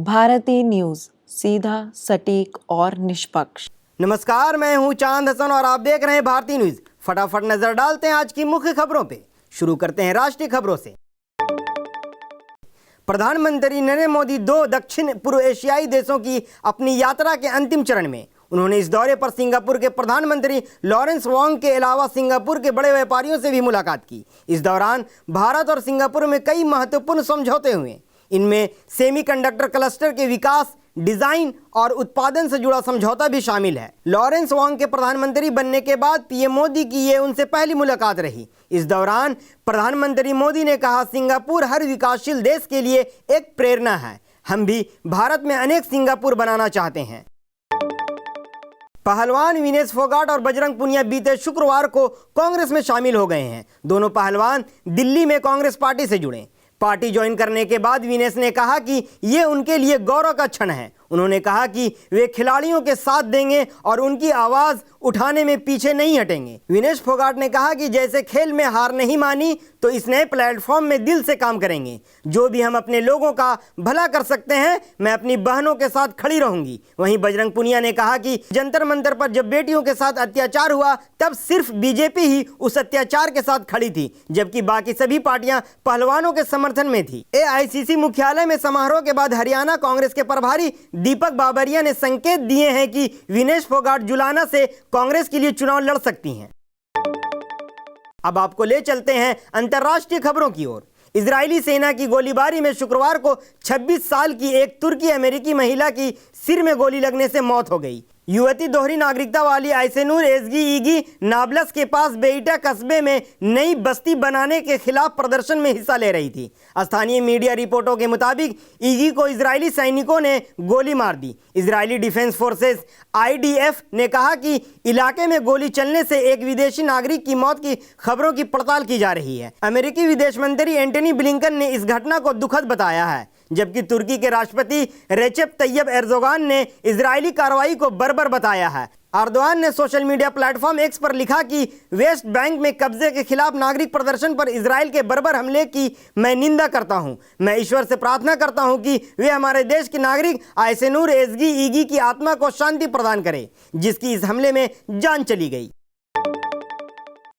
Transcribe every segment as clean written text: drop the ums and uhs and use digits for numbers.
भारतीय न्यूज, सीधा, सटीक और निष्पक्ष। नमस्कार, मैं हूं चांद हसन और आप देख रहे हैं भारतीय न्यूज। फटाफट नजर डालते हैं आज की मुख्य खबरों पे। शुरू करते हैं राष्ट्रीय खबरों से। प्रधानमंत्री नरेंद्र मोदी 2 दक्षिण पूर्व एशियाई देशों की अपनी यात्रा के अंतिम चरण में। उन्होंने इस दौरे पर सिंगापुर के प्रधानमंत्री लॉरेंस वोंग के अलावा सिंगापुर के बड़े व्यापारियों से भी मुलाकात की। इस दौरान भारत और सिंगापुर में कई महत्वपूर्ण समझौते हुए। इनमें सेमीकंडक्टर क्लस्टर के विकास, डिजाइन और उत्पादन से जुड़ा समझौता भी शामिल है। लॉरेंस वोंग के प्रधानमंत्री बनने के बाद पीएम मोदी की ये उनसे पहली मुलाकात रही। इस दौरान प्रधानमंत्री मोदी ने कहा, सिंगापुर हर विकासशील देश के लिए एक प्रेरणा है। हम भी भारत में अनेक सिंगापुर बनाना चाहते हैं। पहलवान विनेश फोगाट और बजरंग पुनिया बीते शुक्रवार को कांग्रेस में शामिल हो गए हैं। दोनों पहलवान दिल्ली में कांग्रेस पार्टी से जुड़े। पार्टी ज्वाइन करने के बाद विनेश ने कहा कि ये उनके लिए गौरव का क्षण है। उन्होंने कहा कि वे खिलाड़ियों के साथ देंगे और उनकी आवाज उठाने में पीछे नहीं हटेंगे। विनेश फोगाट ने कहा कि जैसे खेल में हार नहीं मानी तो इस नए प्लेटफॉर्म में दिल से काम करेंगे। जो भी हम अपने लोगों का भला कर सकते हैं, मैं अपनी बहनों के साथ खड़ी रहूंगी। वहीं बजरंग पुनिया ने कहा कि जंतर मंतर पर जब बेटियों के साथ अत्याचार हुआ तब सिर्फ बीजेपी ही उस अत्याचार के साथ खड़ी थी, जबकि बाकी सभी पार्टियां पहलवानों के समर्थन में थी। एआईसीसी मुख्यालय में समारोह के बाद हरियाणा कांग्रेस के प्रभारी दीपक बाबरिया ने संकेत दिए हैं कि विनेश फोगाट जुलाना से कांग्रेस के लिए चुनाव लड़ सकती हैं। अब आपको ले चलते हैं अंतर्राष्ट्रीय खबरों की ओर। इजरायली सेना की गोलीबारी में शुक्रवार को 26 साल की एक तुर्की अमेरिकी महिला की सिर में गोली लगने से मौत हो गई। युवती दोहरी नागरिकता वाली आयसेनूर एजगी ईगी नाब्लस के पास बेइटा कस्बे में नई बस्ती बनाने के खिलाफ प्रदर्शन में हिस्सा ले रही थी। स्थानीय मीडिया रिपोर्टों के मुताबिक ईगी को इजरायली सैनिकों ने गोली मार दी। इजरायली डिफेंस फोर्सेस IDF ने कहा कि इलाके में गोली चलने से एक विदेशी नागरिक की मौत की खबरों की पड़ताल की जा रही है। अमेरिकी विदेश मंत्री एंटनी ब्लिंकन ने इस घटना को दुखद बताया है, जबकि तुर्की के राष्ट्रपति रेचेप तैयब एर्दोगान ने इजरायली कार्रवाई को बर्बर बताया है। एर्दोगान ने सोशल मीडिया प्लेटफॉर्म एक्स पर लिखा कि वेस्ट बैंक में कब्जे के खिलाफ नागरिक प्रदर्शन पर इजराइल के बर्बर हमले की मैं निंदा करता हूं। मैं ईश्वर से प्रार्थना करता हूं कि वे हमारे देश के नागरिक आयसेनूर एजगी ईगी की आत्मा को शांति प्रदान करें, जिसकी इस हमले में जान चली गई।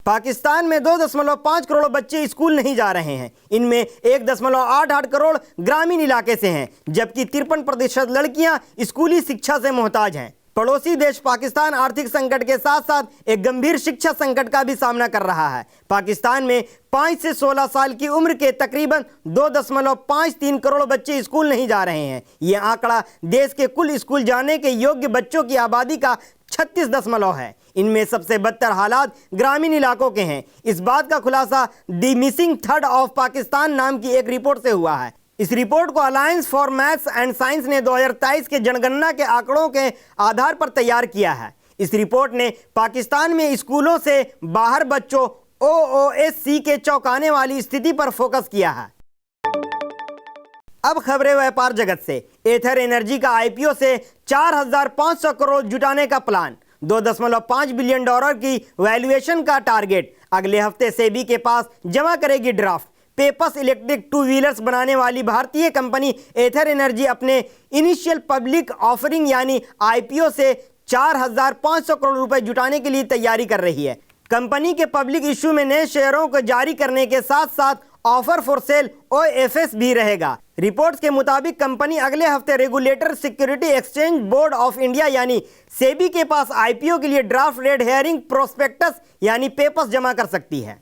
पाकिस्तान में 2.5 करोड़ बच्चे स्कूल नहीं जा रहे हैं। इनमें 1.88 करोड़ ग्रामीण इलाके से हैं, जबकि 53% लड़कियां स्कूली शिक्षा से मोहताज हैं। पड़ोसी देश पाकिस्तान आर्थिक संकट के साथ साथ एक गंभीर शिक्षा संकट का भी सामना कर रहा है। पाकिस्तान में 5 से 16 साल की उम्र के तकरीबन 2.53 करोड़ बच्चे स्कूल नहीं जा रहे हैं। यह आंकड़ा देश के कुल स्कूल जाने के योग्य बच्चों की आबादी का 36 है। इनमें सबसे बदतर हालात ग्रामीण इलाकों के हैं। इस बात का खुलासा the missing third of Pakistan नाम की एक रिपोर्ट से हुआ है। इस रिपोर्ट को alliance for maths and science ने 2023 के जनगणना के आंकड़ों के आधार पर तैयार किया है। इस रिपोर्ट ने पाकिस्तान में स्कूलों से बाहर बच्चों OOSC के चौंकाने वाली स्थिति पर फोकस किया है। अब खबरें व्यापार जगत से। एथर एनर्जी का IPO से 4,500 करोड़ जुटाने का प्लान। $2.5 बिलियन की वैल्यूएशन का टारगेट। अगले हफ्ते सेबी के पास जमा करेगी ड्राफ्ट। पेपस इलेक्ट्रिक 2 व्हीलर्स बनाने वाली भारतीय कंपनी एथर एनर्जी अपने इनिशियल पब्लिक ऑफरिंग यानी IPO से 4,500 करोड़ रुपए जुटाने के लिए तैयारी कर रही है। कंपनी के पब्लिक इश्यू में नए शेयरों को जारी करने के साथ साथ ऑफर फॉर सेल OFS भी रहेगा। रिपोर्ट्स के मुताबिक कंपनी अगले हफ्ते regulator security exchange board of India यानी सेबी के पास IPO के लिए ड्राफ्ट रेड हेयरिंग प्रोस्पेक्टस यानी पेपर्स जमा कर सकती है।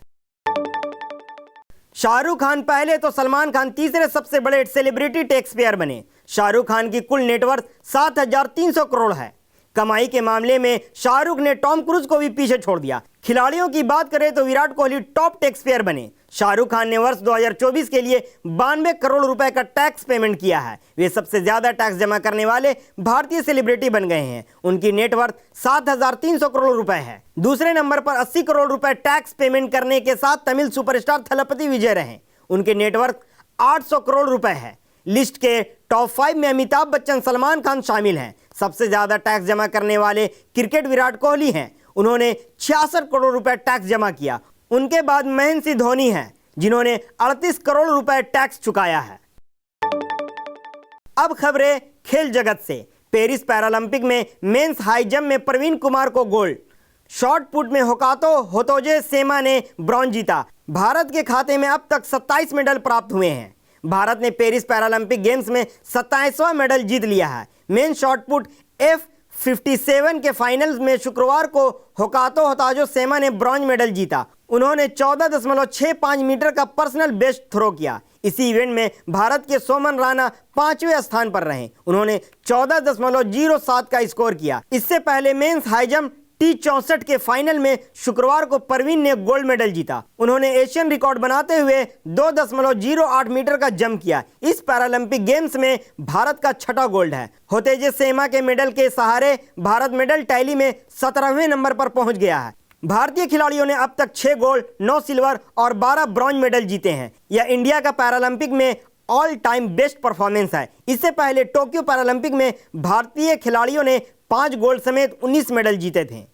शाहरुख खान पहले तो सलमान खान तीसरे सबसे बड़े सेलिब्रिटी टैक्स पेयर बने। शाहरुख खान की कुल नेटवर्थ 7,300 करोड़ है। कमाई के मामले में शाहरुख ने टॉम क्रूज को भी पीछे छोड़ दिया। खिलाड़ियों की बात करें तो Virat Kohli top tax payer बने। शाहरुख खान ने वर्ष 2024 के लिए 92 करोड़ रुपए का टैक्स पेमेंट किया है। वे सबसे ज्यादा टैक्स जमा करने वाले भारतीय सेलिब्रिटी बन गए हैं। उनकी नेटवर्थ 7,300 करोड़ रुपए है। दूसरे नंबर पर 80 करोड़ रुपए टैक्स पेमेंट करने के साथ तमिल सुपरस्टार थलपति विजय रहे। उनकी नेटवर्थ 800 करोड़ रुपए है। लिस्ट के टॉप 5 में अमिताभ बच्चन, सलमान खान शामिल हैं। सबसे ज्यादा टैक्स जमा करने वाले क्रिकेट विराट कोहली हैं। उन्होंने 66 करोड़ रुपए टैक्स जमा किया। उनके बाद महेंद्र सिंह धोनी हैं, जिन्होंने 38 करोड़ रुपए टैक्स चुकाया है। अब खबरें खेल जगत से। पेरिस पैरालंपिक में मेंस हाई जंप में प्रवीण कुमार को गोल्ड। शॉट पुट में होकातो होतोजे सेमा ने ब्रॉन्ज जीता। भारत के खाते में अब तक 27 मेडल प्राप्त हुए हैं। भारत ने पेरिस पैरालंपिक गेम्स में 27वां मेडल जीत लिया है। मेन शॉट पुट F57 के फाइनल्स में शुक्रवार को होकातो होताजो सेमा ने ब्रॉन्ज मेडल जीता। उन्होंने 14.65 मीटर का पर्सनल बेस्ट थ्रो किया। इसी इवेंट में भारत के सोमन राणा 5वें स्थान पर रहे। उन्होंने 14.07 का स्कोर किया। इससे पहले मेंस हाई जंप T64 के फाइनल में शुक्रवार को प्रवीण ने गोल्ड मेडल जीता। उन्होंने एशियन रिकॉर्ड बनाते हुए 2.08 मीटर का जंप किया। इस पैरालंपिक गेम्स में भारत का छठा गोल्ड है। होतेजे सेमा के मेडल के सहारे भारत मेडल टैली में 17वें नंबर पर पहुंच गया है। भारतीय खिलाड़ियों ने अब तक 6 गोल्ड, 9 सिल्वर और 12 ब्रॉन्ज मेडल जीते हैं। यह इंडिया का पैरालंपिक में ऑल टाइम बेस्ट परफॉर्मेंस है। इससे पहले टोक्यो पैरालंपिक में भारतीय खिलाड़ियों ने 5 गोल्ड समेत 19 मेडल जीते थे।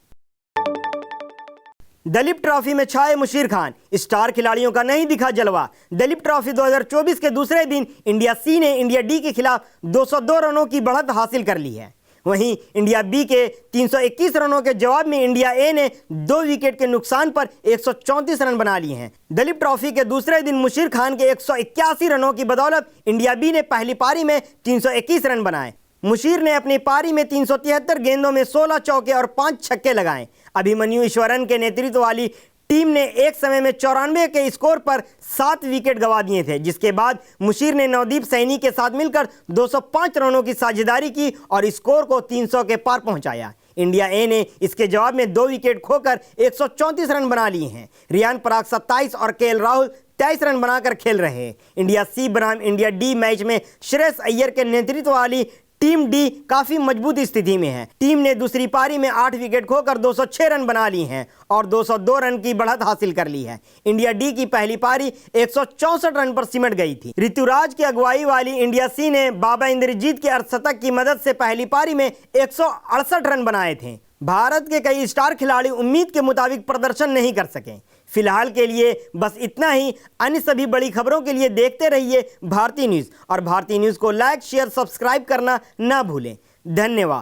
दलीप ट्रॉफी में छाए मुशीर खान, स्टार खिलाड़ियों का नहीं दिखा जलवा। दलीप ट्रॉफी 2024 के दूसरे दिन इंडिया सी ने इंडिया डी के खिलाफ 202 रनों की बढ़त हासिल कर ली है। वहीं इंडिया बी के 321 रनों के जवाब में इंडिया ए ने 2 विकेट के नुकसान पर 134 रन बना लिए हैं। दलीप ट्रॉफी के दूसरे दिन मुशीर खान के 181 रनों की बदौलत इंडिया बी ने पहली पारी में 321 रन बनाए। मुशीर ने अपनी पारी में 373 गेंदों में 16 चौके और 5 छक्के लगाए। अभिमन्यु ईश्वरन के नेतृत्व वाली टीम ने एक समय में 94 के स्कोर पर 7 विकेट गंवा दिए थे, जिसके बाद मुशीर ने नवदीप सैनी के साथ मिलकर 205 रनों की साझेदारी की और स्कोर को 300 के पार पहुंचाया। इंडिया ए ने इसके जवाब में 2 विकेट खोकर 134 रन बना लिए हैं। रियान पराग 27 और केएल राहुल 23 रन बनाकर खेल रहे हैं। इंडिया सी बनाम इंडिया डी मैच में श्रेयस अय्यर के नेतृत्व वाली टीम डी काफी मजबूत स्थिति में है। टीम ने दूसरी पारी में 8 विकेट खोकर 206 रन बना ली हैं और 202 रन की बढ़त हासिल कर ली है। इंडिया डी की पहली पारी 164 रन पर सिमट गई थी। ऋतुराज की अगुवाई वाली इंडिया सी ने बाबा इंद्रजीत के अर्धशतक की मदद से पहली पारी में 168 रन बनाए थे। भारत के कई स्टार खिलाड़ी उम्मीद के मुताबिक प्रदर्शन नहीं कर सके। फिलहाल के लिए बस इतना ही। अन्य सभी बड़ी खबरों के लिए देखते रहिए भारतीय न्यूज़ और भारतीय न्यूज़ को लाइक, शेयर, सब्सक्राइब करना ना भूलें। धन्यवाद।